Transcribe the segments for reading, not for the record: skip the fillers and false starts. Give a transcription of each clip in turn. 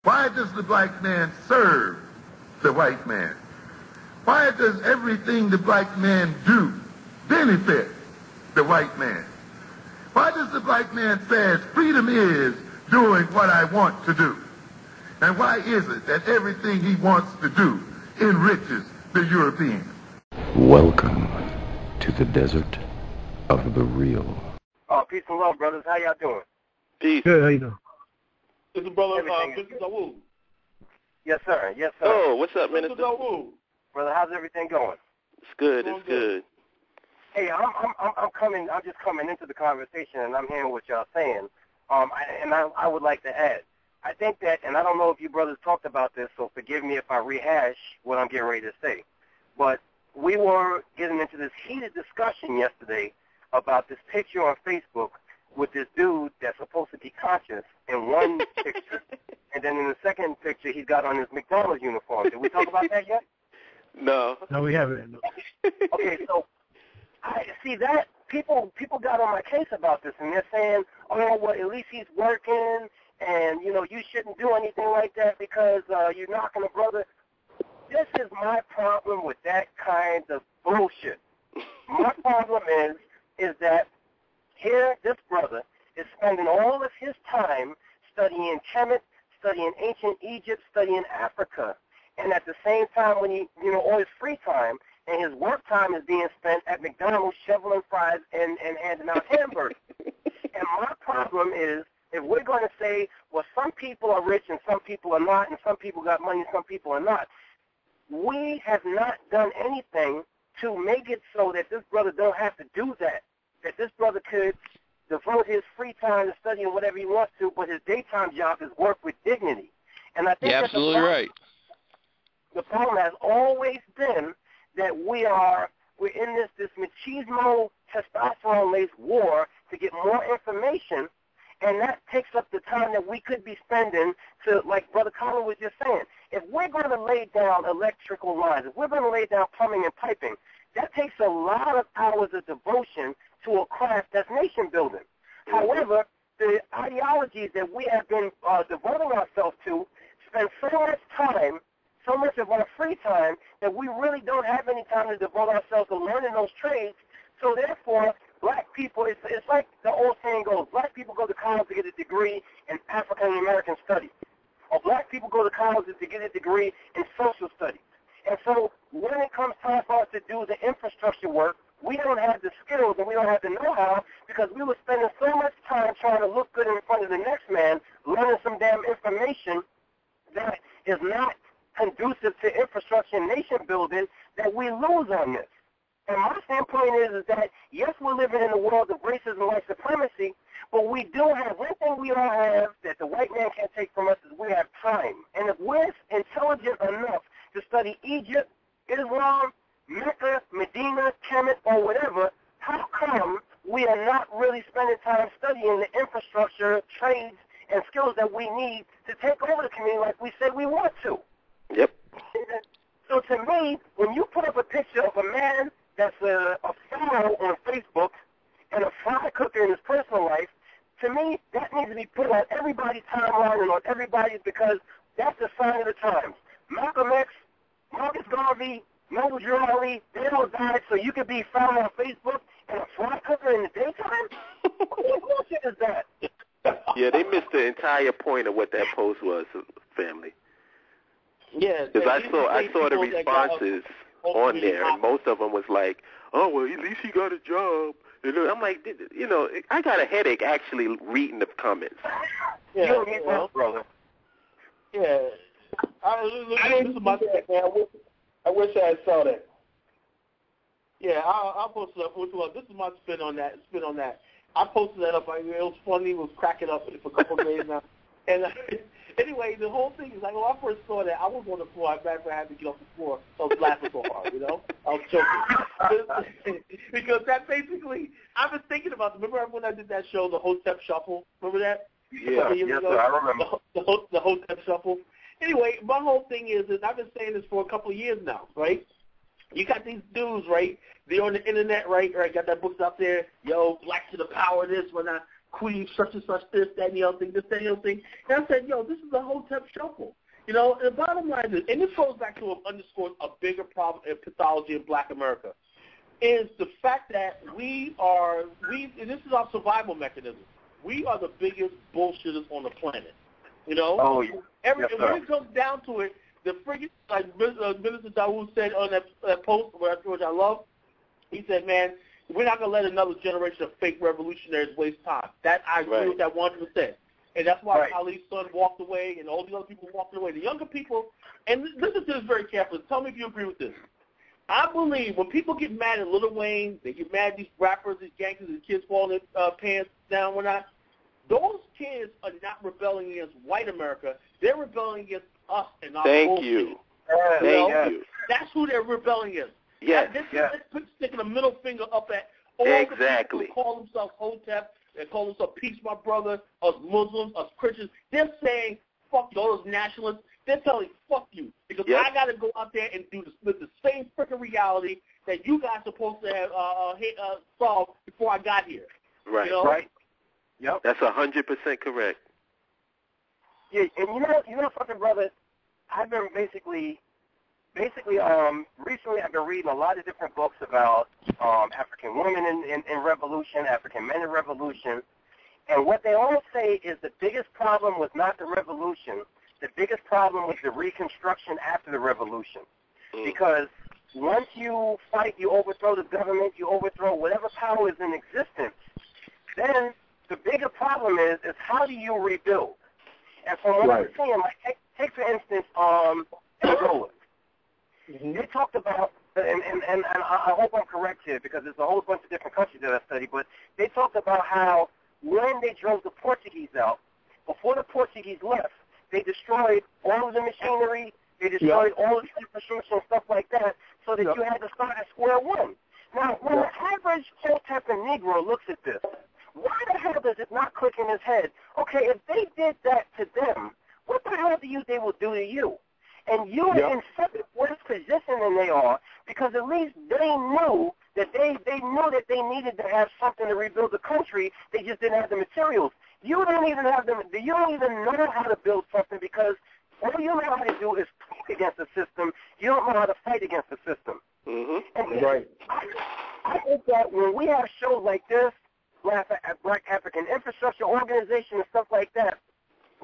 Why does the black man serve the white man? Why does everything the black man do benefit the white man? Why does the black man say freedom is doing what I want to do? And why is it that everything he wants to do enriches the European? Welcome to the desert of the real. Oh, peace and love, brothers. How y'all doing? Peace. Good, how you doing? This is Brother Dawud. Yes, sir. Yes, sir. Oh, what's up, Minister? Dawud. Brother, how's everything going? It's good. It's good. Hey, I'm just coming into the conversation, and I'm hearing what y'all saying. I would like to add. I think that, and I don't know if you brothers talked about this, so forgive me if I rehash what I'm getting ready to say. But we were getting into this heated discussion yesterday about this picture on Facebook with this dude that's supposed to be conscious in one picture, and then in the second picture he's got on his McDonald's uniform. Did we talk about that yet? No. No, we haven't. Okay, so I see that people got on my case about this, and they're saying, oh, well, at least he's working, and, you know, you shouldn't do anything like that because you're knocking a brother. This is my problem with that kind of bullshit. My problem is that here this brother is spending all of his time studying Kemet, studying ancient Egypt, studying Africa, and at the same time when he, you know, all his free time and his work time is being spent at McDonald's shoveling fries and handing out hamburgers. And my problem is, if we're going to say, well, some people are rich and some people are not, and some people got money and some people are not, we have not done anything to make it so that this brother don't have to do that this brother could devote his free time to studying whatever he wants to, but his daytime job is work with dignity. And I think you're absolutely right. The problem has always been that we're in this machismo, testosterone-laced war to get more information, and that takes up the time that we could be spending to, like Brother Colin was just saying, if we're going to lay down electrical lines, if we're going to lay down plumbing and piping, that takes a lot of hours of devotion to a craft that's nation building. However, the ideologies that we have been devoting ourselves to spend so much time, so much of our free time, that we really don't have any time to devote ourselves to learning those trades. So therefore, black people, it's like the old saying goes, black people go to college to get a degree in African American studies, or black people go to college to get a degree in social studies. And so when it comes time for us to do the infrastructure work, we don't have the skills and we don't have the know-how because we were spending so much time trying to look good in front of the next man, learning some damn information that is not conducive to infrastructure and nation building, that we lose on this. And my standpoint is that, yes, we're living in a world of racism and white supremacy, but we do have one thing we all have that the white man can't take from us is we have time. And if we're intelligent enough to study Egypt, Islam, Mecca, Medina, Kemet, or whatever, how come we are not really spending time studying the infrastructure, trades, and skills that we need to take over the community like we said we want to? Yep. So to me, when you put up a picture of a man that's a Pharaoh on Facebook and a fry cooker in his personal life, to me, that needs to be put on everybody's timeline and on everybody's, because that's the sign of the times. Malcolm X, Marcus Garvey, Noble Drew, they all died so you could be found on Facebook and a fry cooker in the daytime? What bullshit is that? Yeah, they missed the entire point of what that post was, family. Yeah, because I saw the responses on there, and most of them was like, "Oh, well, at least he got a job." And I'm like, you know, I got a headache actually reading the comments. Yeah, you don't need that, brother. Yeah, this is my thing, man. I wish I had saw that. Yeah, I'll post it up. This is my spin on that. I posted that up. It was funny. It was cracking up for a couple of days now. And anyway, the whole thing is like, when I first saw that, I was on the floor. I had to get off the floor. I was laughing so hard, you know. I was joking. Because that basically, I've been thinking about, remember when I did that show, the Hotep Shuffle? Remember that? Yeah, yes, sir, I remember. The Hotep Shuffle. Anyway, my whole thing is I've been saying this for a couple of years now, right? You got these dudes, right? They're on the internet, right? Got that books out there. Yo, black to the power, this, when I Queen such and such, this, that, and the other thing, this, that, and the other thing. And I said, yo, this is a Hotep shuffle. You know, and the bottom line is, and this goes back to underscores a bigger problem in pathology in Black America, is the fact that and this is our survival mechanism. We are the biggest bullshitters on the planet. You know? Oh, yeah. When it comes down to it, the friggin', like Minister Dawud said on that post, which I love, he said, man, we're not going to let another generation of fake revolutionaries waste time. That I agree with that 100%. And that's why Ali's son walked away and all the other people walked away. The younger people, and listen to this very carefully. Tell me if you agree with this. I believe when people get mad at Lil Wayne, they get mad at these rappers, these gangsters, these kids falling their pants down, whatnot. Those kids are not rebelling against white America. They're rebelling against us and our bullshit. Thank you. That's who they're rebelling against. Yes. They're sticking a middle finger up at all the people who call themselves Hotep. They call themselves peace, my brother, us Muslims, us Christians. They're saying, fuck you, all those nationalists. They're telling, fuck you, because I got to go out there and do the same freaking reality that you guys are supposed to have solved before I got here. Right. You know? Right. Yep. That's 100% correct. Yeah, and you know something, brother? I've been recently I've been reading a lot of different books about African women in revolution, African men in revolution, and what they all say is the biggest problem was not the revolution. The biggest problem was the reconstruction after the revolution, because once you fight, you overthrow the government, you overthrow whatever power is in existence, then the bigger problem is how do you rebuild? And from what I'm seeing, like take for instance, Angola. They talked about, and I hope I'm correct here because there's a whole bunch of different countries that I study, but they talked about how when they drove the Portuguese out, before the Portuguese left, they destroyed all of the machinery, they destroyed all of the infrastructure and stuff like that, so that you had to start at square one. Now, when the average Hotep and Negro looks at this, why the hell does it not click in his head? Okay, if they did that to them, what the hell do you think they will do to you? And you are in such a worse position than they are, because at least they knew that they needed to have something to rebuild the country. They just didn't have the materials. You don't even have them. You don't even know how to build something, because all you know how to do is fight against the system. You don't know how to fight against the system. And I think that when we have shows like this, Black African Infrastructure Organization and stuff like that,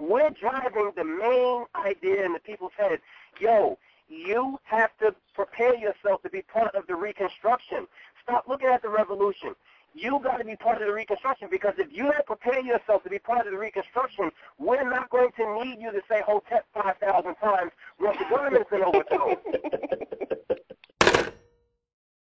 we're driving the main idea in the people's head. Yo, you have to prepare yourself to be part of the reconstruction. Stop looking at the revolution. You got to be part of the reconstruction, because if you don't prepare yourself to be part of the reconstruction, we're not going to need you to say Hotep 5,000 times once the government's been overthrown.